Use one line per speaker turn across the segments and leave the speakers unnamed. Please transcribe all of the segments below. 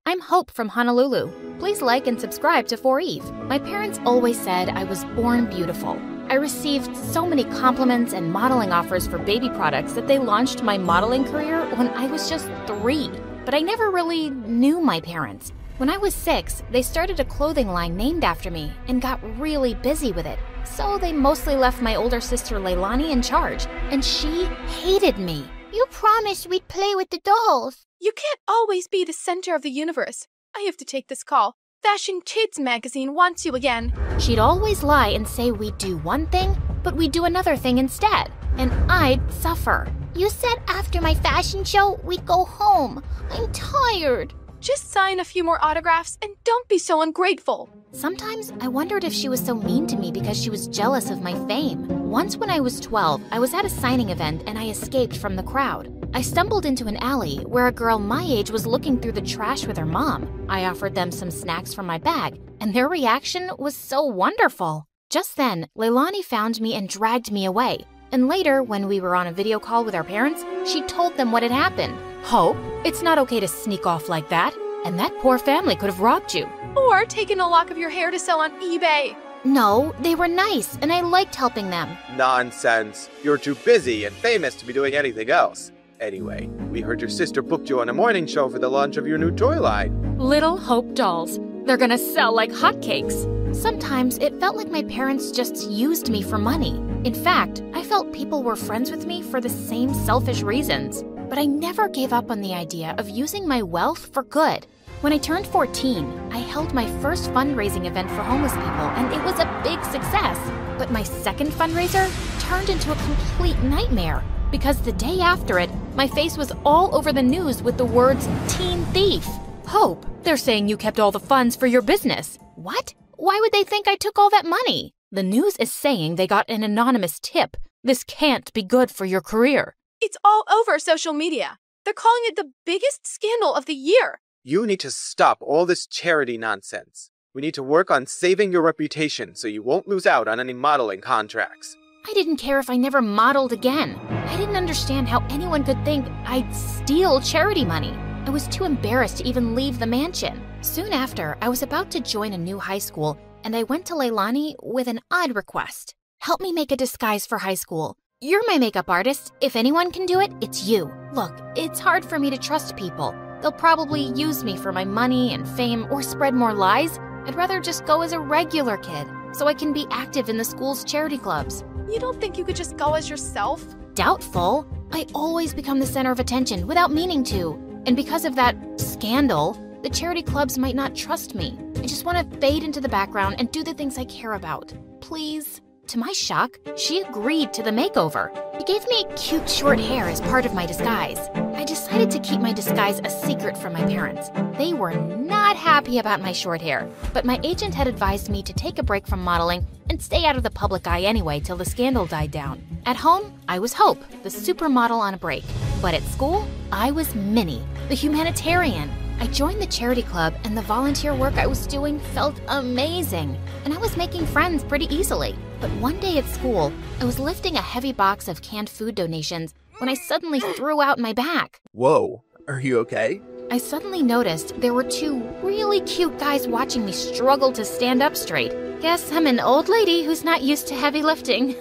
I'm Hope from Honolulu. Please like and subscribe to For Eve. My parents always said I was born beautiful. I received so many compliments and modeling offers for baby products that they launched my modeling career when I was just 3. But I never really knew my parents. When I was 6, they started a clothing line named after me and got really busy with it. So they mostly left my older sister Leilani in charge, and she hated me.
You promised we'd play with the dolls.
You can't always be the center of the universe. I have to take this call. Fashion Kids magazine wants you again.
She'd always lie and say we'd do one thing, but we'd do another thing instead, and I'd suffer.
You said after my fashion show, we'd go home. I'm tired.
Just sign a few more autographs and don't be so ungrateful.
Sometimes I wondered if she was so mean to me because she was jealous of my fame. Once when I was 12, I was at a signing event and I escaped from the crowd. I stumbled into an alley where a girl my age was looking through the trash with her mom. I offered them some snacks from my bag, and their reaction was so wonderful. Just then, Leilani found me and dragged me away. And later, when we were on a video call with our parents, she told them what had happened. Hope, it's not okay to sneak off like that. And that poor family could have robbed you.
Or taken a lock of your hair to sell on eBay.
No, they were nice, and I liked helping them.
Nonsense. You're too busy and famous to be doing anything else. Anyway, we heard your sister booked you on a morning show for the launch of your new toy line.
Little Hope dolls. They're gonna sell like hotcakes. Sometimes it felt like my parents just used me for money. In fact, I felt people were friends with me for the same selfish reasons. But I never gave up on the idea of using my wealth for good. When I turned 14, I held my first fundraising event for homeless people, and it was a big success. But my second fundraiser turned into a complete nightmare, because the day after it, my face was all over the news with the words, "Teen Thief." Hope, they're saying you kept all the funds for your business. What? Why would they think I took all that money? The news is saying they got an anonymous tip. This can't be good for your career.
It's all over social media. They're calling it the biggest scandal of the year.
You need to stop all this charity nonsense. We need to work on saving your reputation so you won't lose out on any modeling contracts.
I didn't care if I never modeled again. I didn't understand how anyone could think I'd steal charity money. I was too embarrassed to even leave the mansion. Soon after, I was about to join a new high school, and I went to Leilani with an odd request. Help me make a disguise for high school. You're my makeup artist. If anyone can do it, it's you. Look, it's hard for me to trust people. They'll probably use me for my money and fame or spread more lies. I'd rather just go as a regular kid so I can be active in the school's charity clubs.
You don't think you could just go as yourself?
Doubtful. I always become the center of attention without meaning to. And because of that scandal, the charity clubs might not trust me. I just want to fade into the background and do the things I care about. Please. To my shock, she agreed to the makeover. She gave me cute short hair as part of my disguise. I decided to keep my disguise a secret from my parents. They were not happy about my short hair, but my agent had advised me to take a break from modeling and stay out of the public eye anyway till the scandal died down. At home, I was Hope, the supermodel on a break. But at school, I was Minnie, the humanitarian. I joined the charity club, and the volunteer work I was doing felt amazing. And I was making friends pretty easily. But one day at school, I was lifting a heavy box of canned food donations when I suddenly threw out my back.
Whoa, are you okay?
I suddenly noticed there were 2 really cute guys watching me struggle to stand up straight. Guess I'm an old lady who's not used to heavy lifting.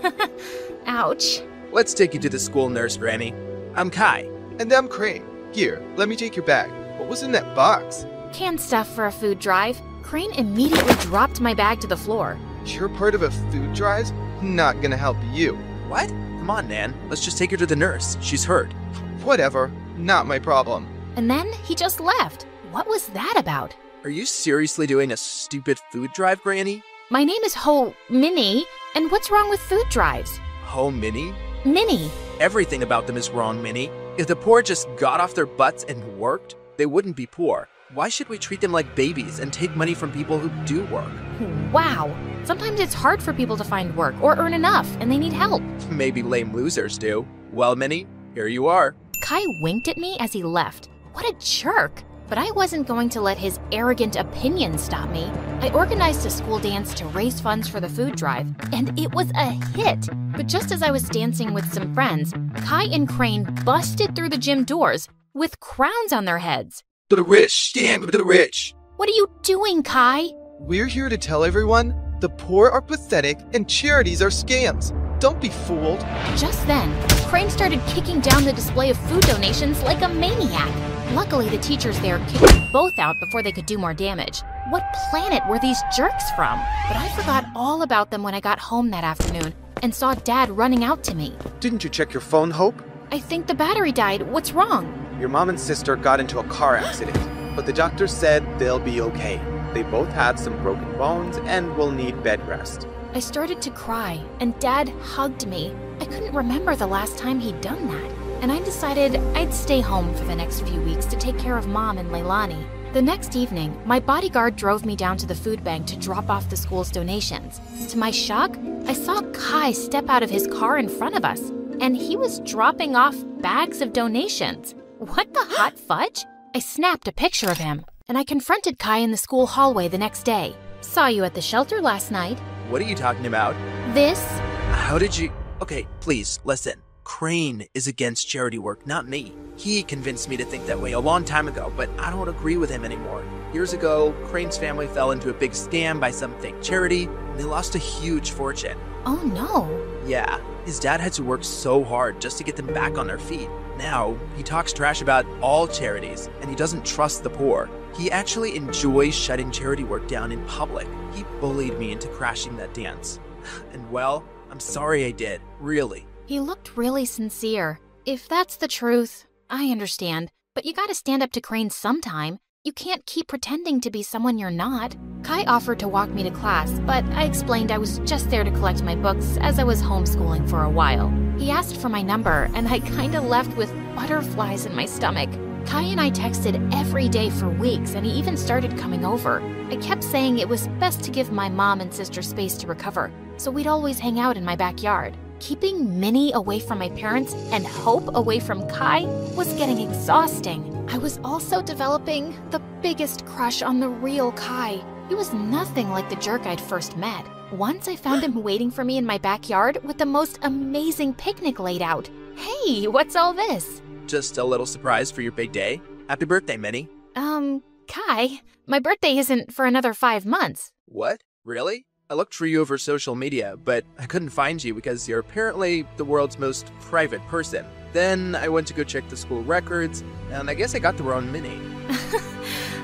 Ouch.
Let's take you to the school nurse, Granny. I'm Kai.
And I'm Crane. Here, let me take your bag. What was in that box?
Canned stuff for a food drive. Crane immediately dropped my bag to the floor.
You're part of a food drive? Not gonna help you.
What? Come on, Nan. Let's just take her to the nurse. She's hurt.
Whatever. Not my problem.
And then he just left. What was that about?
Are you seriously doing a stupid food drive, Granny?
My name is Minnie, and what's wrong with food drives?
Minnie?
Minnie.
Everything about them is wrong, Minnie. If the poor just got off their butts and worked, they wouldn't be poor. Why should we treat them like babies and take money from people who do work?
Wow. Sometimes it's hard for people to find work or earn enough, and they need help.
Maybe lame losers do. Well, Minnie, here you are.
Kai winked at me as he left. What a jerk. But I wasn't going to let his arrogant opinion stop me. I organized a school dance to raise funds for the food drive, and it was a hit. But just as I was dancing with some friends, Kai and Crane busted through the gym doors with crowns on their heads.
To the rich, stand with the rich.
What are you doing, Kai?
We're here to tell everyone the poor are pathetic and charities are scams. Don't be fooled.
Just then, Crane started kicking down the display of food donations like a maniac. Luckily, the teachers there kicked them both out before they could do more damage. What planet were these jerks from? But I forgot all about them when I got home that afternoon and saw Dad running out to me.
Didn't you check your phone, Hope?
I think the battery died. What's wrong?
Your mom and sister got into a car accident, but the doctor said they'll be okay. They both had some broken bones and will need bed rest.
I started to cry, and Dad hugged me. I couldn't remember the last time he'd done that, and I decided I'd stay home for the next few weeks to take care of Mom and Leilani. The next evening, my bodyguard drove me down to the food bank to drop off the school's donations. To my shock, I saw Kai step out of his car in front of us, and he was dropping off bags of donations. What the hot fudge? I snapped a picture of him, and I confronted Kai in the school hallway the next day. Saw you at the shelter last night.
What are you talking about?
This?
How did you... Okay, please, listen. Crane is against charity work, not me. He convinced me to think that way a long time ago, but I don't agree with him anymore. Years ago, Crane's family fell into a big scam by some fake charity, and they lost a huge fortune.
Oh no.
Yeah, his dad had to work so hard just to get them back on their feet. Now, he talks trash about all charities, and he doesn't trust the poor. He actually enjoys shutting charity work down in public. He bullied me into crashing that dance. And well, I'm sorry I did, really.
He looked really sincere. If that's the truth, I understand. But you gotta stand up to Crane sometime. You can't keep pretending to be someone you're not. Kai offered to walk me to class, but I explained I was just there to collect my books as I was homeschooling for a while. He asked for my number, and I kinda left with butterflies in my stomach. Kai and I texted every day for weeks, and he even started coming over. I kept saying it was best to give my mom and sister space to recover, so we'd always hang out in my backyard. Keeping Minnie away from my parents and Hope away from Kai was getting exhausting. I was also developing the biggest crush on the real Kai. He was nothing like the jerk I'd first met. Once I found him waiting for me in my backyard with the most amazing picnic laid out. Hey, what's all this?
Just a little surprise for your big day. Happy birthday, Minnie.
Kai, my birthday isn't for another 5 months.
What? Really? I looked for you over social media, but I couldn't find you because you're apparently the world's most private person. Then I went to go check the school records, and I guess I got the wrong Minnie.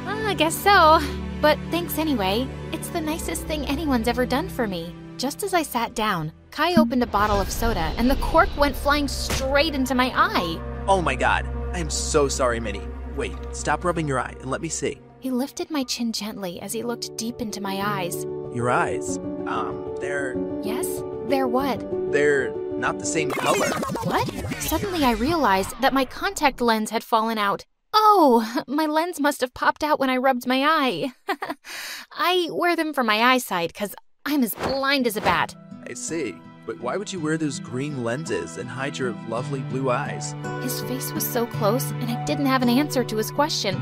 I guess so. But thanks anyway. It's the nicest thing anyone's ever done for me. Just as I sat down, Kai opened a bottle of soda, and the cork went flying straight into my eye.
Oh my god, I am so sorry, Minnie. Wait, stop rubbing your eye and let me see.
He lifted my chin gently as he looked deep into my eyes.
Your eyes, they're...
Yes? They're what?
They're not the same color.
What? Suddenly I realized that my contact lens had fallen out. Oh, my lens must have popped out when I rubbed my eye. I wear them for my eyesight because I'm as blind as a bat.
I see. But why would you wear those green lenses and hide your lovely blue eyes?
His face was so close, and I didn't have an answer to his question,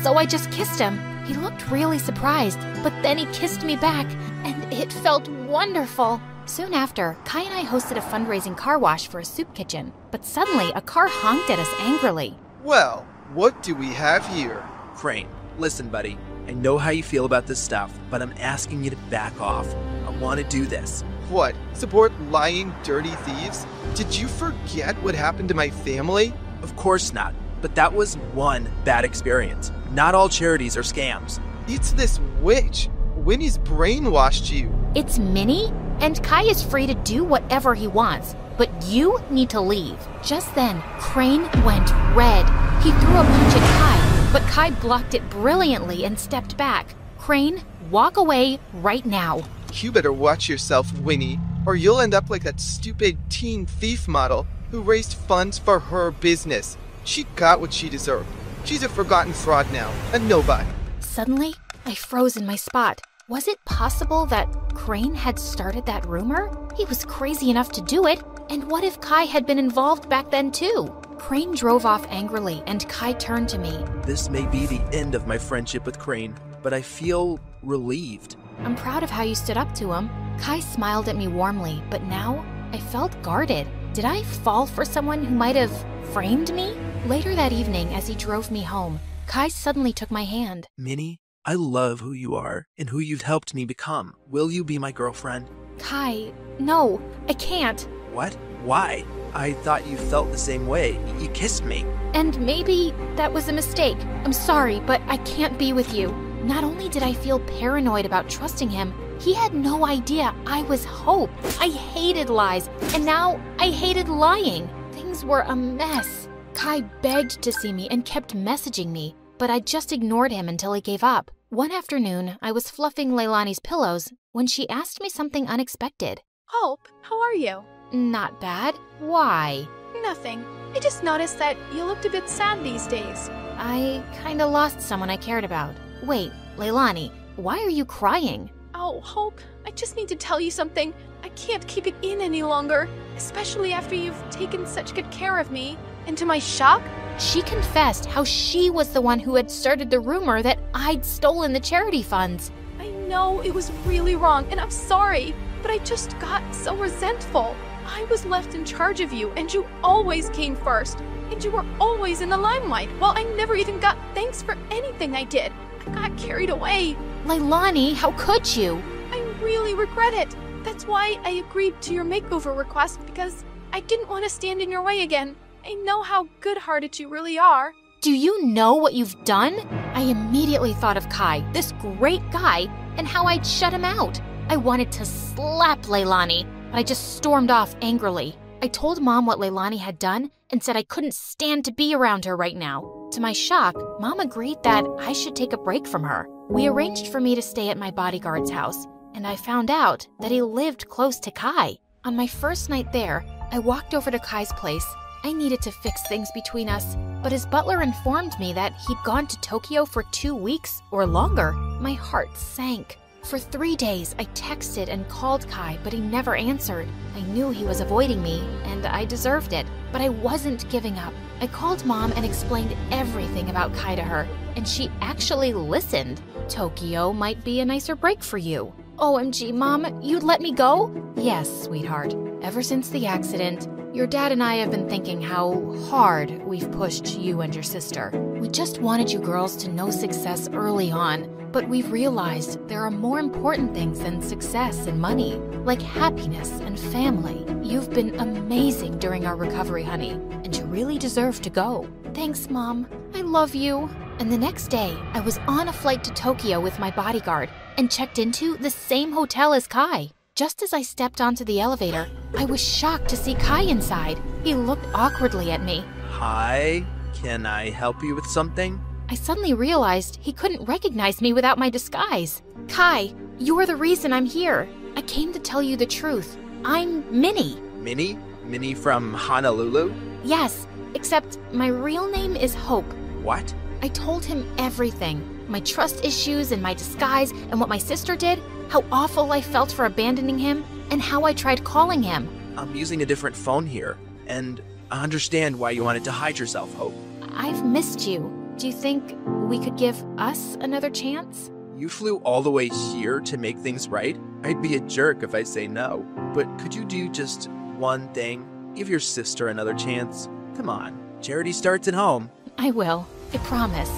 so I just kissed him. He looked really surprised, but then he kissed me back, and it felt wonderful. Soon after, Kai and I hosted a fundraising car wash for a soup kitchen, but suddenly a car honked at us angrily.
Well, what do we have here?
Crane, listen, buddy. I know how you feel about this stuff, but I'm asking you to back off. I want to do this.
What? Support lying, dirty thieves? Did you forget what happened to my family?
Of course not, but that was one bad experience. Not all charities are scams.
It's this witch. Winnie's brainwashed you.
It's Minnie, and Kai is free to do whatever he wants, but you need to leave. Just then, Crane went red. He threw a punch at Kai, but Kai blocked it brilliantly and stepped back. Crane, walk away right now.
You better watch yourself, Winnie, or you'll end up like that stupid teen thief model who raised funds for her business. She got what she deserved. She's a forgotten fraud now, a nobody.
Suddenly, I froze in my spot. Was it possible that Crane had started that rumor? He was crazy enough to do it, and what if Kai had been involved back then too? Crane drove off angrily, and Kai turned to me.
This may be the end of my friendship with Crane, but I feel relieved.
I'm proud of how you stood up to him. Kai smiled at me warmly, but now I felt guarded. Did I fall for someone who might have framed me? Later that evening, as he drove me home, Kai suddenly took my hand.
Minnie, I love who you are and who you've helped me become. Will you be my girlfriend?
Kai, no, I can't.
What? Why? I thought you felt the same way. You kissed me.
And maybe that was a mistake. I'm sorry, but I can't be with you. Not only did I feel paranoid about trusting him, he had no idea I was Hope. I hated lies, and now I hated lying. Things were a mess. Kai begged to see me and kept messaging me, but I just ignored him until he gave up. One afternoon, I was fluffing Leilani's pillows when she asked me something unexpected.
Hope, how are you?
Not bad. Why?
Nothing. I just noticed that you looked a bit sad these days.
I kinda lost someone I cared about. Wait, Leilani, why are you crying?
Oh, Hope, I just need to tell you something. I can't keep it in any longer, especially after you've taken such good care of me. And to my shock,
She confessed how she was the one who had started the rumor that I'd stolen the charity funds.
I know it was really wrong, and I'm sorry, but I just got so resentful. I was left in charge of you, and you always came first, and you were always in the limelight, while I never even got thanks for anything I did. I got carried away.
Leilani, how could you?
I really regret it. That's why I agreed to your makeover request, because I didn't want to stand in your way again. I know how good-hearted you really are.
Do you know what you've done? I immediately thought of Kai, this great guy, and how I'd shut him out. I wanted to slap Leilani, but I just stormed off angrily. I told Mom what Leilani had done and said I couldn't stand to be around her right now. To my shock, Mom agreed that I should take a break from her. We arranged for me to stay at my bodyguard's house, and I found out that he lived close to Kai. On my first night there, I walked over to Kai's place. I needed to fix things between us, but his butler informed me that he'd gone to Tokyo for 2 weeks or longer. My heart sank. For 3 days, I texted and called Kai, but he never answered. I knew he was avoiding me, and I deserved it, but I wasn't giving up. I called Mom and explained everything about Kai to her, and she actually listened. Tokyo might be a nicer break for you. OMG, Mom, you'd let me go? Yes, sweetheart. Ever since the accident, your dad and I have been thinking how hard we've pushed you and your sister. We just wanted you girls to know success early on, but we've realized there are more important things than success and money, like happiness and family. You've been amazing during our recovery, honey, and you really deserve to go. Thanks, Mom. I love you. And the next day, I was on a flight to Tokyo with my bodyguard and checked into the same hotel as Kai. Just as I stepped onto the elevator, I was shocked to see Kai inside. He looked awkwardly at me.
Hi, can I help you with something?
I suddenly realized he couldn't recognize me without my disguise. Kai, you're the reason I'm here. I came to tell you the truth. I'm Minnie.
Minnie? Minnie from Honolulu?
Yes, except my real name is Hope.
What?
I told him everything. My trust issues and my disguise and what my sister did, how awful I felt for abandoning him, and how I tried calling him.
I'm using a different phone here, and I understand why you wanted to hide yourself, Hope.
I've missed you. Do you think we could give us another chance?
You flew all the way here to make things right? I'd be a jerk if I say no. But could you do just one thing? Give your sister another chance. Come on, charity starts at home.
I will. I promise.